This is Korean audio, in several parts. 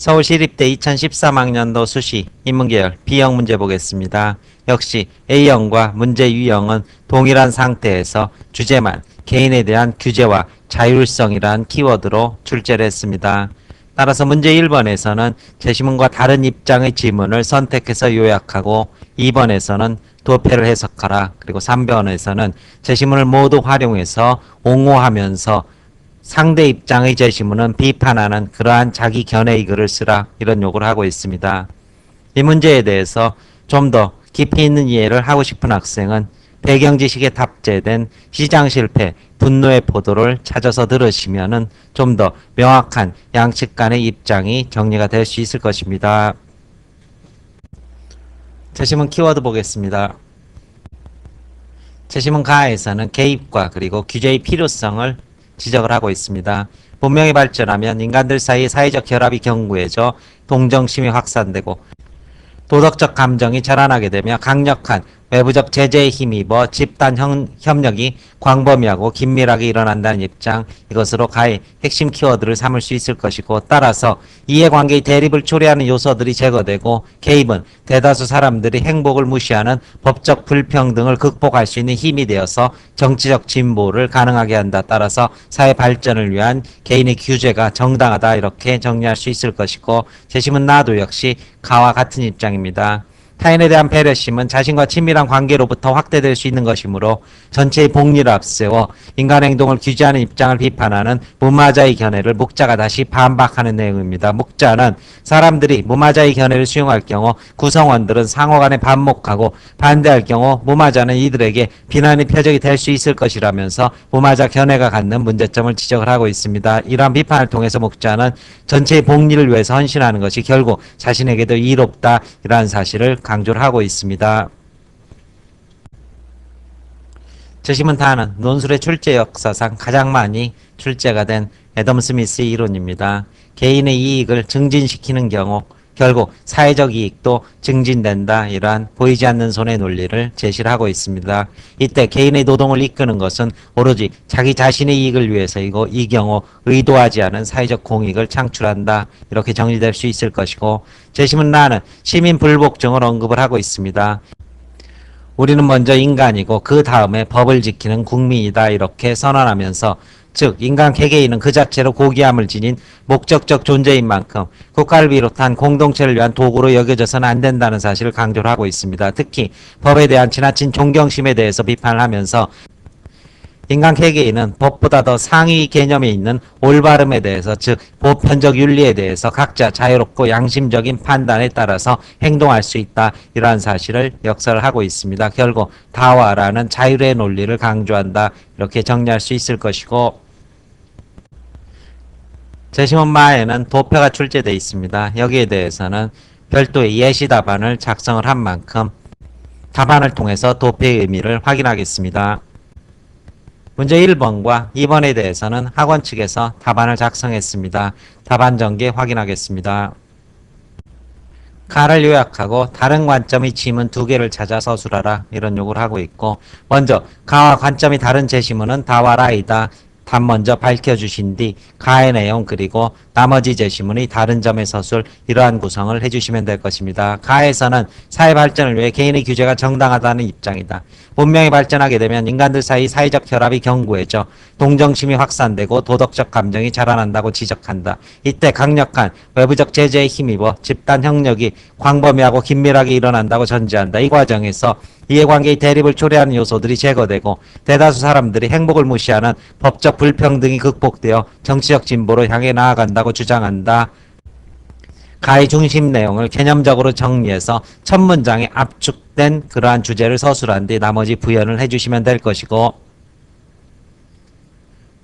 서울시립대 2013학년도 수시 인문계열 B형 문제 보겠습니다. 역시 A형과 문제 유형은 동일한 상태에서 주제만 개인에 대한 규제와 자율성이란 키워드로 출제를 했습니다. 따라서 문제 1번에서는 제시문과 다른 입장의 지문을 선택해서 요약하고 2번에서는 도표를 해석하라. 그리고 3번에서는 제시문을 모두 활용해서 옹호하면서 상대 입장의 제시문은 비판하는 그러한 자기 견해의 글을 쓰라. 이런 요구를 하고 있습니다. 이 문제에 대해서 좀 더 깊이 있는 이해를 하고 싶은 학생은 배경 지식에 탑재된 시장 실패, 분노의 포도를 찾아서 들으시면은 좀 더 명확한 양측 간의 입장이 정리가 될 수 있을 것입니다. 제시문 키워드 보겠습니다. 제시문 가에서는 개입과 그리고 규제의 필요성을 지적을 하고 있습니다. 문명이 발전하면 인간들 사이 사회적 결합이 견고해져 동정심이 확산되고 도덕적 감정이 자라나게 되며 강력한 외부적 제재에 힘입어 집단 협력이 광범위하고 긴밀하게 일어난다는 입장, 이것으로 가의 핵심 키워드를 삼을 수 있을 것이고, 따라서 이해관계의 대립을 초래하는 요소들이 제거되고 개입은 대다수 사람들이 행복을 무시하는 법적 불평등을 극복할 수 있는 힘이 되어서 정치적 진보를 가능하게 한다. 따라서 사회 발전을 위한 개인의 규제가 정당하다, 이렇게 정리할 수 있을 것이고, 제시문 나도 역시 가와 같은 입장입니다. 타인에 대한 배려심은 자신과 친밀한 관계로부터 확대될 수 있는 것이므로 전체의 복리를 앞세워 인간 행동을 규제하는 입장을 비판하는 무마자의 견해를 묵자가 다시 반박하는 내용입니다. 묵자는 사람들이 무마자의 견해를 수용할 경우 구성원들은 상호간에 반목하고, 반대할 경우 무마자는 이들에게 비난의 표적이 될 수 있을 것이라면서 무마자 견해가 갖는 문제점을 지적을 하고 있습니다. 이러한 비판을 통해서 묵자는 전체의 복리를 위해서 헌신하는 것이 결국 자신에게도 이롭다, 이러한 사실을 강조를 하고 있습니다. 제시문 다는 논술의 출제 역사상 가장 많이 출제가 된 애덤 스미스의 이론입니다. 개인의 이익을 증진시키는 경우 결국 사회적 이익도 증진된다, 이러한 보이지 않는 손의 논리를 제시를 하고 있습니다. 이때 개인의 노동을 이끄는 것은 오로지 자기 자신의 이익을 위해서이고, 이 경우 의도하지 않은 사회적 공익을 창출한다, 이렇게 정리될 수 있을 것이고, 제시문 라는 시민 불복종을 언급을 하고 있습니다. 우리는 먼저 인간이고 그 다음에 법을 지키는 국민이다, 이렇게 선언하면서, 즉 인간 개개인은 그 자체로 고귀함을 지닌 목적적 존재인 만큼 국가를 비롯한 공동체를 위한 도구로 여겨져서는 안 된다는 사실을 강조를 하고 있습니다. 특히 법에 대한 지나친 존경심에 대해서 비판을 하면서 인간 개개인은 법보다 더 상위 개념에 있는 올바름에 대해서, 즉 보편적 윤리에 대해서 각자 자유롭고 양심적인 판단에 따라서 행동할 수 있다, 이러한 사실을 역설을 하고 있습니다. 결국 다와라는 자율의 논리를 강조한다, 이렇게 정리할 수 있을 것이고, 제시문 마에는 도표가 출제되어 있습니다. 여기에 대해서는 별도의 예시 답안을 작성을 한 만큼 답안을 통해서 도표의 의미를 확인하겠습니다. 문제 1번과 2번에 대해서는 학원 측에서 답안을 작성했습니다. 답안 전개 확인하겠습니다. 가를 요약하고 다른 관점의 지문 2개를 찾아 서술하라, 이런 요구를 하고 있고, 먼저 가와 관점이 다른 제시문은 다와 라이다. 답 먼저 밝혀주신 뒤 가의 내용 그리고 나머지 제시문의 다른 점의 서술, 이러한 구성을 해주시면 될 것입니다. 가에서는 사회 발전을 위해 개인의 규제가 정당하다는 입장이다. 문명이 발전하게 되면 인간들 사이 사회적 결합이 견고해져 동정심이 확산되고 도덕적 감정이 자라난다고 지적한다. 이때 강력한 외부적 제재에 힘입어 집단 협력이 광범위하고 긴밀하게 일어난다고 전제한다. 이 과정에서 이해관계의 대립을 초래하는 요소들이 제거되고 대다수 사람들이 행복을 무시하는 법적 불평등이 극복되어 정치적 진보로 향해 나아간다고 주장한다. 가의 중심 내용을 개념적으로 정리해서 첫 문장에 압축된 그러한 주제를 서술한 뒤 나머지 부연을 해주시면 될 것이고,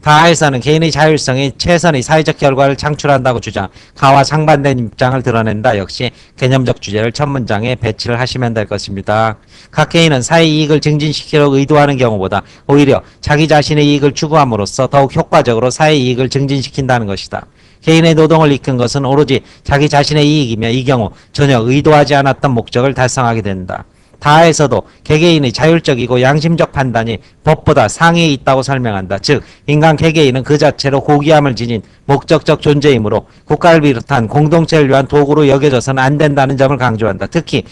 가에서는 개인의 자율성이 최선의 사회적 결과를 창출한다고 주장, 가와 상반된 입장을 드러낸다. 역시 개념적 주제를 첫 문장에 배치를 하시면 될 것입니다. 각 개인은 사회 이익을 증진시키려고 의도하는 경우보다 오히려 자기 자신의 이익을 추구함으로써 더욱 효과적으로 사회 이익을 증진시킨다는 것이다. 개인의 노동을 이끈 것은 오로지 자기 자신의 이익이며 이 경우 전혀 의도하지 않았던 목적을 달성하게 된다. 다에서도 개개인의 자율적이고 양심적 판단이 법보다 상위에 있다고 설명한다. 즉 인간 개개인은 그 자체로 고귀함을 지닌 목적적 존재이므로 국가를 비롯한 공동체를 위한 도구로 여겨져서는 안 된다는 점을 강조한다. 특히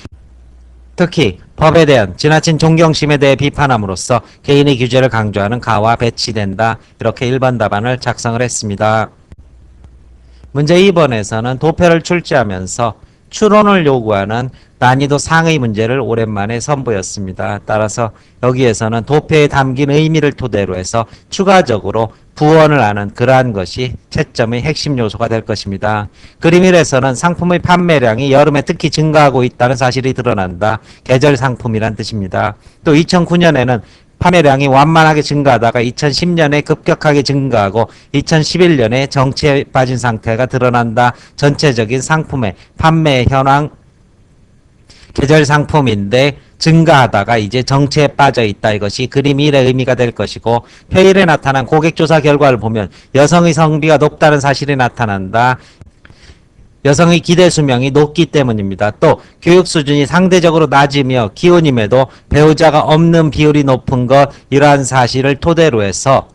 법에 대한 지나친 존경심에 대해 비판함으로써 개인의 규제를 강조하는 가와 배치된다. 이렇게 1번 답안을 작성을 했습니다. 문제 2번에서는 도표를 출제하면서 추론을 요구하는 난이도 상의 문제를 오랜만에 선보였습니다. 따라서 여기에서는 도표에 담긴 의미를 토대로 해서 추가적으로 부원을 하는 그러한 것이 채점의 핵심 요소가 될 것입니다. 그림 1에서는 상품의 판매량이 여름에 특히 증가하고 있다는 사실이 드러난다. 계절 상품이란 뜻입니다. 또 2009년에는 판매량이 완만하게 증가하다가 2010년에 급격하게 증가하고 2011년에 정체에 빠진 상태가 드러난다. 전체적인 상품의 판매 현황 계절 상품인데 증가하다가 이제 정체에 빠져 있다. 이것이 그림 1의 의미가 될 것이고 표 1에 나타난 고객조사 결과를 보면 여성의 성비가 높다는 사실이 나타난다. 여성의 기대 수명이 높기 때문입니다. 또 교육 수준이 상대적으로 낮으며 기혼임에도 배우자가 없는 비율이 높은 것 이러한 사실을 토대로 해서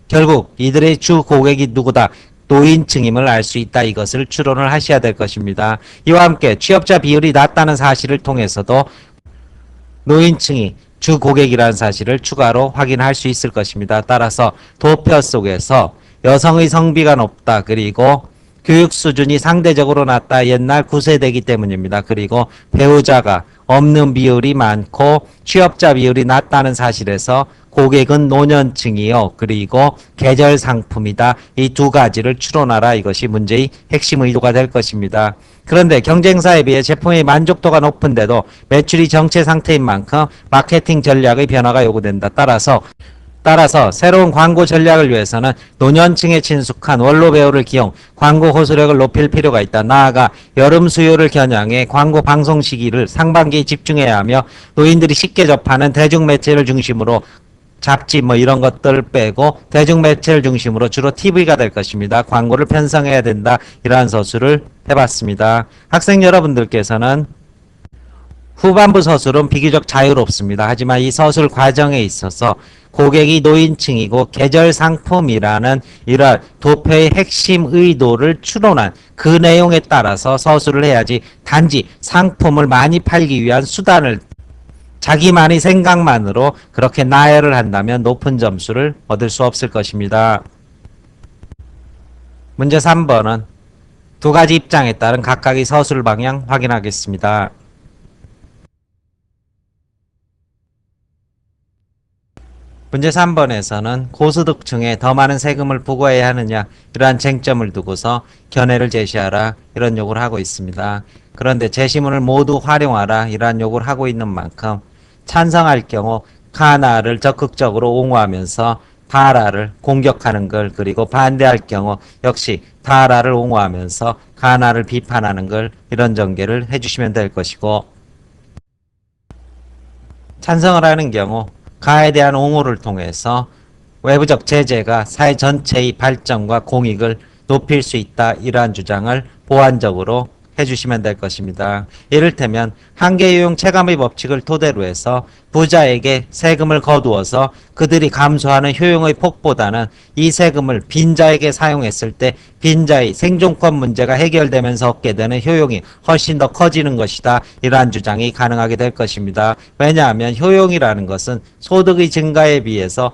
결국 이들의 주 고객이 누구다. 노인층임을 알 수 있다. 이것을 추론을 하셔야 될 것입니다. 이와 함께 취업자 비율이 낮다는 사실을 통해서도 노인층이 주 고객이라는 사실을 추가로 확인할 수 있을 것입니다. 따라서 도표 속에서 여성의 성비가 높다. 그리고 교육 수준이 상대적으로 낮다. 옛날 9세대이기 때문입니다. 그리고 배우자가 없는 비율이 많고 취업자 비율이 낮다는 사실에서 고객은 노년층이요. 그리고 계절 상품이다. 이 두 가지를 추론하라. 이것이 문제의 핵심 의도가 될 것입니다. 그런데 경쟁사에 비해 제품의 만족도가 높은데도 매출이 정체 상태인 만큼 마케팅 전략의 변화가 요구된다. 따라서 새로운 광고 전략을 위해서는 노년층에 친숙한 원로 배우를 기용, 광고 호소력을 높일 필요가 있다. 나아가 여름 수요를 겨냥해 광고 방송 시기를 상반기에 집중해야 하며 노인들이 쉽게 접하는 대중매체를 중심으로 잡지 이런 것들을 빼고 대중매체를 중심으로 주로 TV가 될 것입니다. 광고를 편성해야 된다. 이러한 서술을 해봤습니다. 학생 여러분들께서는 후반부 서술은 비교적 자유롭습니다. 하지만 이 서술 과정에 있어서 고객이 노인층이고 계절 상품이라는 이러한 도표의 핵심 의도를 추론한 그 내용에 따라서 서술을 해야지 단지 상품을 많이 팔기 위한 수단을 자기만의 생각만으로 그렇게 나열을 한다면 높은 점수를 얻을 수 없을 것입니다. 문제 3번은 두 가지 입장에 따른 각각의 서술 방향 확인하겠습니다. 문제 3번에서는 고소득층에 더 많은 세금을 부과해야 하느냐 이러한 쟁점을 두고서 견해를 제시하라 이런 요구를 하고 있습니다. 그런데 제시문을 모두 활용하라 이러한 요구를 하고 있는 만큼 찬성할 경우 가나를 적극적으로 옹호하면서 다라를 공격하는 걸, 그리고 반대할 경우 역시 다라를 옹호하면서 가나를 비판하는 걸, 이런 전개를 해주시면 될 것이고, 찬성을 하는 경우 가에 대한 옹호를 통해서 외부적 제재가 사회 전체의 발전과 공익을 높일 수 있다, 이러한 주장을 보완적으로 해주시면 될 것입니다. 이를테면 한계유용 체감의 법칙을 토대로 해서 부자에게 세금을 거두어서 그들이 감수하는 효용의 폭보다는 이 세금을 빈자에게 사용했을 때 빈자의 생존권 문제가 해결되면서 얻게 되는 효용이 훨씬 더 커지는 것이다. 이러한 주장이 가능하게 될 것입니다. 왜냐하면 효용이라는 것은 소득의 증가에 비해서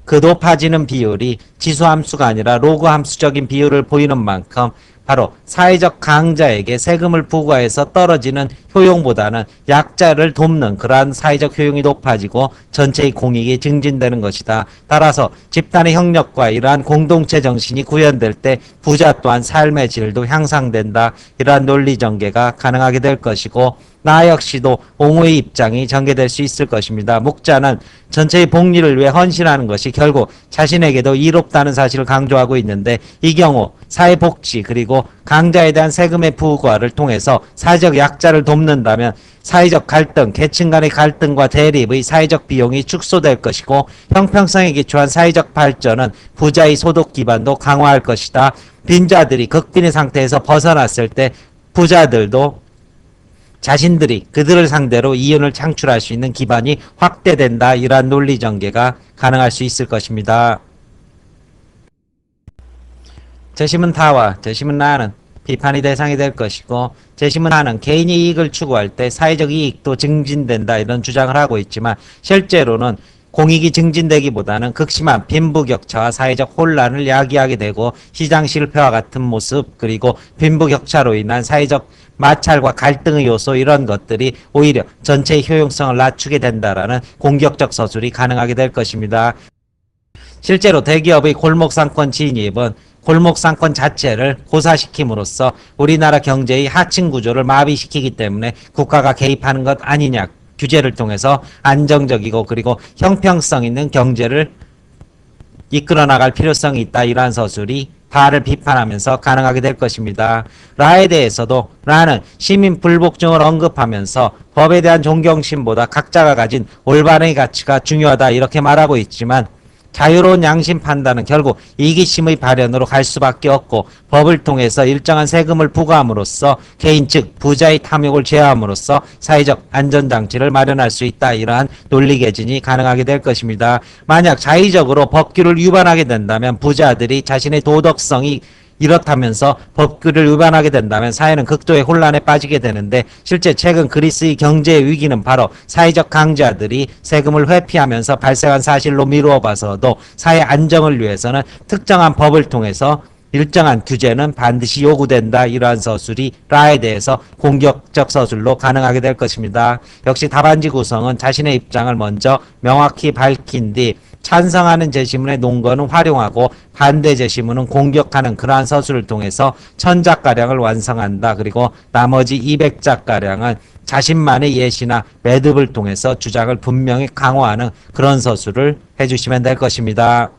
그 높아지는 비율이 지수함수가 아니라 로그함수적인 비율을 보이는 만큼 바로 사회적 강자에게 세금을 부과해서 떨어지는 효용보다는 약자를 돕는 그러한 사회적 효용이 높아지고 전체의 공익이 증진되는 것이다. 따라서 집단의 협력과 이러한 공동체 정신이 구현될 때 부자 또한 삶의 질도 향상된다. 이러한 논리 전개가 가능하게 될 것이고, 나 역시도 옹호의 입장이 전개될 수 있을 것입니다. 목자는 전체의 복리를 위해 헌신하는 것이 결국 자신에게도 이롭다는 사실을 강조하고 있는데, 이 경우 사회복지 그리고 강자에 대한 세금의 부과를 통해서 사회적 약자를 돕는다면 사회적 갈등, 계층 간의 갈등과 대립의 사회적 비용이 축소될 것이고, 형평성에 기초한 사회적 발전은 부자의 소득 기반도 강화할 것이다. 빈자들이 극빈의 상태에서 벗어났을 때 부자들도 자신들이 그들을 상대로 이윤을 창출할 수 있는 기반이 확대된다. 이러한 논리 전개가 가능할 수 있을 것입니다. 재심은 다와 재심은 나는 비판의 대상이 될 것이고, 재심은 하는 개인이 이익을 추구할 때 사회적 이익도 증진된다 이런 주장을 하고 있지만, 실제로는 공익이 증진되기보다는 극심한 빈부격차와 사회적 혼란을 야기하게 되고, 시장 실패와 같은 모습, 그리고 빈부격차로 인한 사회적 마찰과 갈등의 요소, 이런 것들이 오히려 전체의 효용성을 낮추게 된다라는 공격적 서술이 가능하게 될 것입니다. 실제로 대기업의 골목상권 진입은 골목상권 자체를 고사시킴으로써 우리나라 경제의 하층 구조를 마비시키기 때문에 국가가 개입하는 것 아니냐, 규제를 통해서 안정적이고 그리고 형평성 있는 경제를 이끌어 나갈 필요성이 있다. 이러한 서술이 다를 비판하면서 가능하게 될 것입니다. 라에 대해서도 라는 시민 불복종을 언급하면서 법에 대한 존경심보다 각자가 가진 올바른 가치가 중요하다 이렇게 말하고 있지만, 자유로운 양심 판단은 결국 이기심의 발현으로 갈 수밖에 없고, 법을 통해서 일정한 세금을 부과함으로써 개인 즉 부자의 탐욕을 제어함으로써 사회적 안전장치를 마련할 수 있다. 이러한 논리 개진이 가능하게 될 것입니다. 만약 자의적으로 법규를 위반하게 된다면 부자들이 자신의 도덕성이 이렇다면서 법규를 위반하게 된다면 사회는 극도의 혼란에 빠지게 되는데, 실제 최근 그리스의 경제 위기는 바로 사회적 강자들이 세금을 회피하면서 발생한 사실로 미루어 봐서도 사회 안정을 위해서는 특정한 법을 통해서 일정한 규제는 반드시 요구된다. 이러한 서술이 라에 대해서 공격적 서술로 가능하게 될 것입니다. 역시 답안지 구성은 자신의 입장을 먼저 명확히 밝힌 뒤 찬성하는 제시문의 논거는 활용하고 반대 제시문은 공격하는 그러한 서술을 통해서 1000자가량을 완성한다. 그리고 나머지 200자가량은 자신만의 예시나 매듭을 통해서 주장을 분명히 강화하는 그런 서술을 해주시면 될 것입니다.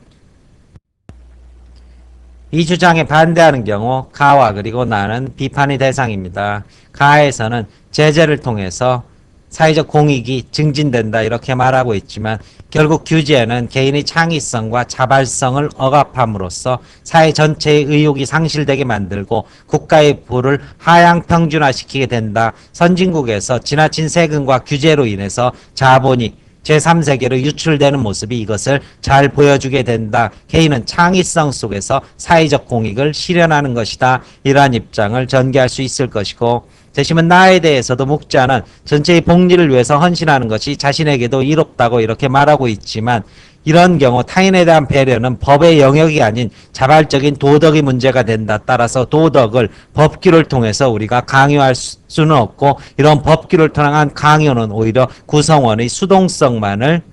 이 주장에 반대하는 경우 가와 그리고 나는 비판의 대상입니다. 가에서는 제재를 통해서 사회적 공익이 증진된다 이렇게 말하고 있지만, 결국 규제는 개인의 창의성과 자발성을 억압함으로써 사회 전체의 의욕이 상실되게 만들고 국가의 부를 하향 평준화시키게 된다. 선진국에서 지나친 세금과 규제로 인해서 자본이 제3세계로 유출되는 모습이 이것을 잘 보여주게 된다. 개인은 창의성 속에서 사회적 공익을 실현하는 것이다. 이러한 입장을 전개할 수 있을 것이고, 재심은 나에 대해서도 묵자는 전체의 복리를 위해서 헌신하는 것이 자신에게도 이롭다고 이렇게 말하고 있지만, 이런 경우 타인에 대한 배려는 법의 영역이 아닌 자발적인 도덕의 문제가 된다. 따라서 도덕을 법규를 통해서 우리가 강요할 수는 없고, 이런 법규를 통한 강요는 오히려 구성원의 수동성만을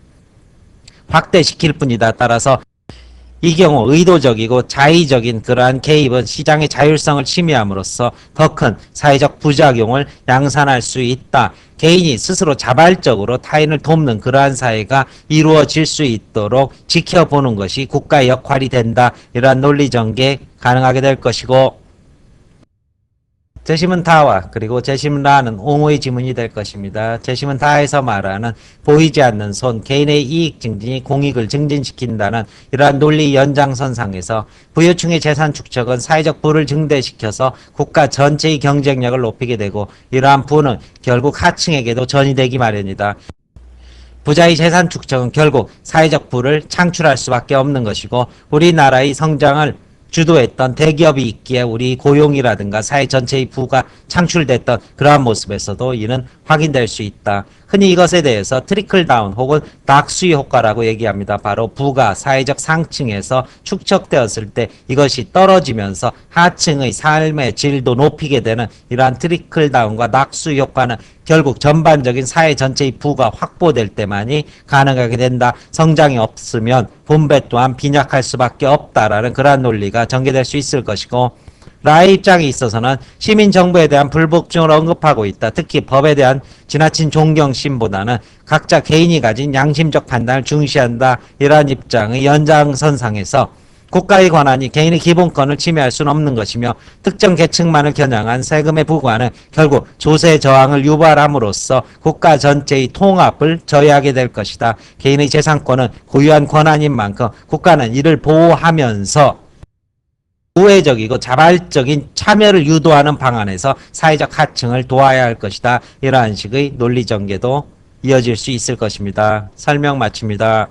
확대시킬 뿐이다. 따라서 이 경우 의도적이고 자의적인 그러한 개입은 시장의 자율성을 침해함으로써 더 큰 사회적 부작용을 양산할 수 있다. 개인이 스스로 자발적으로 타인을 돕는 그러한 사회가 이루어질 수 있도록 지켜보는 것이 국가의 역할이 된다. 이러한 논리 전개 가능하게 될 것이고, 재심은 다와 그리고 재심은 라는 옹호의 지문이 될 것입니다. 재심은 다에서 말하는 보이지 않는 손, 개인의 이익 증진이 공익을 증진시킨다는 이러한 논리 연장선상에서 부유층의 재산 축적은 사회적 부를 증대시켜서 국가 전체의 경쟁력을 높이게 되고, 이러한 부는 결국 하층에게도 전이되기 마련이다. 부자의 재산 축적은 결국 사회적 부를 창출할 수밖에 없는 것이고, 우리나라의 성장을 주도했던 대기업이 있기에 우리 고용이라든가 사회 전체의 부가 창출됐던 그러한 모습에서도 이는 확인될 수 있다. 흔히 이것에 대해서 트리클 다운 혹은 낙수위 효과라고 얘기합니다. 바로 부가 사회적 상층에서 축적되었을 때 이것이 떨어지면서 하층의 삶의 질도 높이게 되는 이러한 트리클 다운과 낙수위 효과는 결국 전반적인 사회 전체의 부가 확보될 때만이 가능하게 된다. 성장이 없으면 분배 또한 빈약할 수밖에 없다라는 그러한 논리가 전개될 수 있을 것이고, 라의 입장에 있어서는 시민 정부에 대한 불복종을 언급하고 있다. 특히 법에 대한 지나친 존경심보다는 각자 개인이 가진 양심적 판단을 중시한다. 이러한 입장의 연장선상에서 국가의 권한이 개인의 기본권을 침해할 수는 없는 것이며, 특정 계층만을 겨냥한 세금의 부과는 결국 조세 저항을 유발함으로써 국가 전체의 통합을 저해하게 될 것이다. 개인의 재산권은 고유한 권한인 만큼 국가는 이를 보호하면서 우회적이고 자발적인 참여를 유도하는 방안에서 사회적 하층을 도와야 할 것이다. 이러한 식의 논리 전개도 이어질 수 있을 것입니다. 설명 마칩니다.